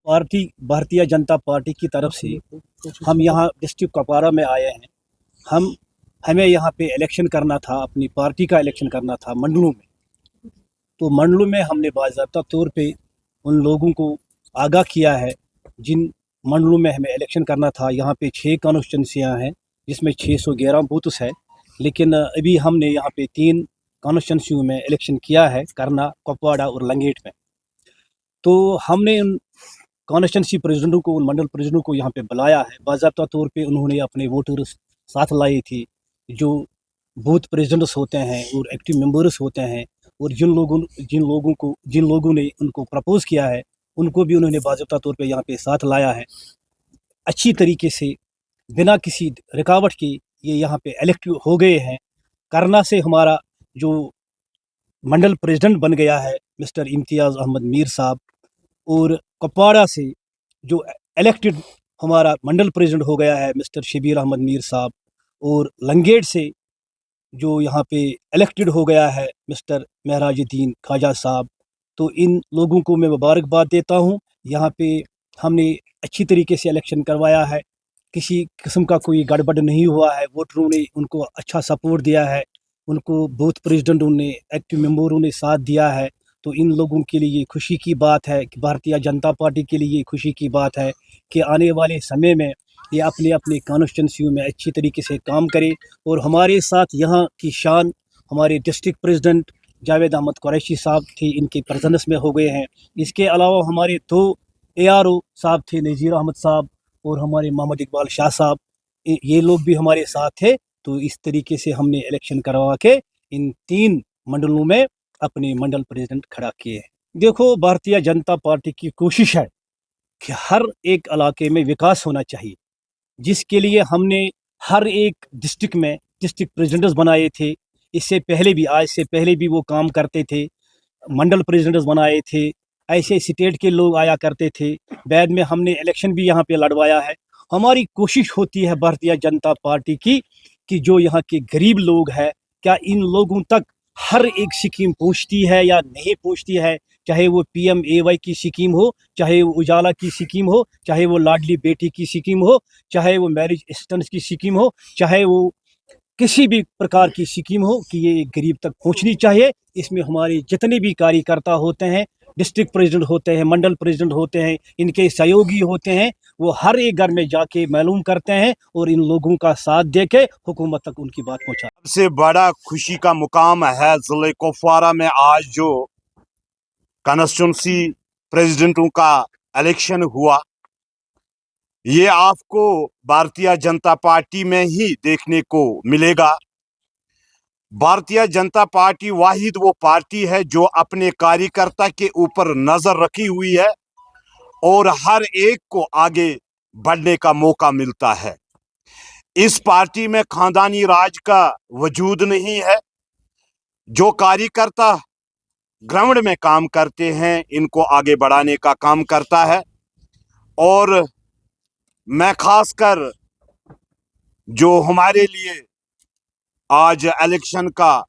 Party Bharatiya Janata party की तरफ से हम यहाँ डिस्ट्रिक्ट कुपवारा में आए हैं। हमें यहाँ पे इलेक्शन करना था, अपनी पार्टी का इलेक्शन करना था मंडलों में। तो मंडलों में हमने बाज़ाब्ता तौर पे उन लोगों को आगाह किया है जिन मंडलों में हमें इलेक्शन करना था। यहाँ पे 6 कॉन्स्टिट्यूंसियाँ हैं जिसमें 611 बूथ्स है, लेकिन अभी हमने यहाँ पे 3 कॉन्स्टिट्यूंसियों में इलेक्शन किया है, करना, कुपवाड़ा और लंगेट में। तो हमने उन कॉन्स्टिट्यूंसी प्रेसिडेंटों को, उन मंडल प्रेसिडेंटों को यहाँ पे बुलाया है। बाज़ाब्ता तौर पे उन्होंने अपने वोटर्स साथ लाए थे, जो बूथ प्रेसिडेंट्स होते हैं और एक्टिव मेंबर्स होते हैं, और जिन लोगों ने उनको प्रपोज किया है उनको भी उन्होंने बाज़ाब्ता तौर पे यहाँ पे साथ लाया है। अच्छी तरीके से बिना किसी रुकावट के ये यहाँ पे इलेक्ट हो गए हैं। करना से हमारा जो मंडल प्रेसिडेंट बन गया है मिस्टर इम्तियाज़ अहमद मीर साहब, और कुपवाड़ा से जो इलेक्टेड हमारा मंडल प्रेसिडेंट हो गया है मिस्टर शबीर अहमद मीर साहब, और लंगेट से जो यहाँ पे इलेक्टेड हो गया है मिस्टर महराजुद्दीन ख्वाजा साहब। तो इन लोगों को मैं मुबारकबाद देता हूँ। यहाँ पे हमने अच्छी तरीके से इलेक्शन करवाया है, किसी किस्म का कोई गड़बड़ नहीं हुआ है। वोटरों ने उनको अच्छा सपोर्ट दिया है, उनको बूथ प्रेसिडेंटों ने, एक्टिव मेंबरों ने साथ दिया है। तो इन लोगों के लिए ये खुशी की बात है कि भारतीय जनता पार्टी के लिए ये खुशी की बात है कि आने वाले समय में ये अपने अपने कॉन्स्टिट्यूंसियों में अच्छी तरीके से काम करे। और हमारे साथ यहाँ की शान हमारे डिस्ट्रिक्ट प्रेसिडेंट जावेद अहमद कुरैशी साहब थे, इनके प्रेजेंस में हो गए हैं। इसके अलावा हमारे 2 ARO साहब थे, नज़ीर अहमद साहब और हमारे मोहम्मद इकबाल शाह साहब, ये लोग भी हमारे साथ थे। तो इस तरीके से हमने इलेक्शन करवा के इन 3 मंडलों में अपने मंडल प्रेसिडेंट खड़ा किए हैं। देखो, भारतीय जनता पार्टी की कोशिश है कि हर एक इलाके में विकास होना चाहिए, जिसके लिए हमने हर एक डिस्ट्रिक्ट में डिस्ट्रिक्ट प्रेसिडेंट्स बनाए थे। इससे पहले भी, आज से पहले भी वो काम करते थे, मंडल प्रेसिडेंट्स बनाए थे। ऐसे स्टेट के लोग आया करते थे। बाद में हमने इलेक्शन भी यहाँ पे लड़वाया है। हमारी कोशिश होती है भारतीय जनता पार्टी की कि जो यहाँ के गरीब लोग हैं, क्या इन लोगों तक हर एक स्कीम पहुँचती है या नहीं पहुँचती है। चाहे वो PMAY की स्कीम हो, चाहे वो उजाला की स्कीम हो, चाहे वो लाडली बेटी की स्कीम हो, चाहे वो मैरिज असिस्टेंस की स्कीम हो, चाहे वो किसी भी प्रकार की स्कीम हो, कि ये गरीब तक पहुंचनी चाहिए। इसमें हमारे जितने भी कार्यकर्ता होते हैं, डिस्ट्रिक्ट प्रेसिडेंट होते हैं, मंडल प्रेसिडेंट होते हैं, इनके सहयोगी होते हैं, वो हर एक घर में जाके मालूम करते हैं और इन लोगों का साथ देके हुकूमत तक उनकी बात पहुँचा। सबसे बड़ा खुशी का मुकाम है ज़िले कुपवारा में आज जो कॉन्स्टिट्यूंसी प्रेसिडेंटों का इलेक्शन हुआ। ये आपको भारतीय जनता पार्टी में ही देखने को मिलेगा। भारतीय जनता पार्टी वाहिद वो पार्टी है जो अपने कार्यकर्ता के ऊपर नजर रखी हुई है और हर एक को आगे बढ़ने का मौका मिलता है। इस पार्टी में खानदानी राज का वजूद नहीं है। जो कार्यकर्ता ग्राउंड में काम करते हैं, इनको आगे बढ़ाने का काम करता है। और मैं खासकर जो हमारे लिए आज इलेक्शन का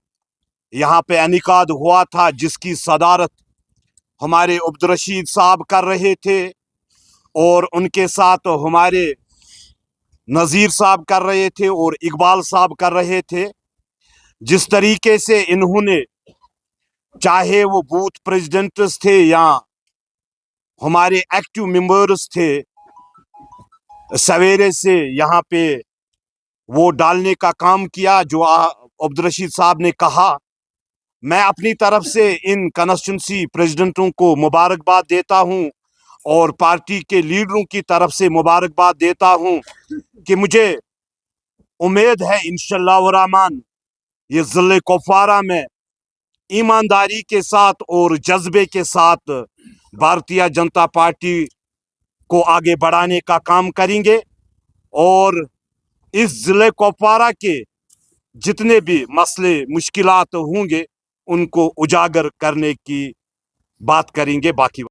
यहाँ पे इनेकाद हुआ था, जिसकी सदारत हमारे अब्दुल-रशीद साहब कर रहे थे और उनके साथ हमारे नज़ीर साहब कर रहे थे और इकबाल साहब कर रहे थे। जिस तरीके से इन्होंने, चाहे वो बूथ प्रेसिडेंट्स थे या हमारे एक्टिव मेंबर्स थे, सवेरे से यहाँ पे वो डालने का काम किया जो अब्दुल-रशीद साहब ने कहा। मैं अपनी तरफ से इन कॉन्स्टिट्यूंसी प्रेसिडेंटों को मुबारकबाद देता हूं और पार्टी के लीडरों की तरफ से मुबारकबाद देता हूं कि मुझे उम्मीद है इंशाअल्लाह रहमान ये ज़िले कुपवारा में ईमानदारी के साथ और जज्बे के साथ भारतीय जनता पार्टी को आगे बढ़ाने का काम करेंगे और इस ज़िले कुपवारा के जितने भी मसले मुश्किलात होंगे उनको उजागर करने की बात करेंगे। बाकी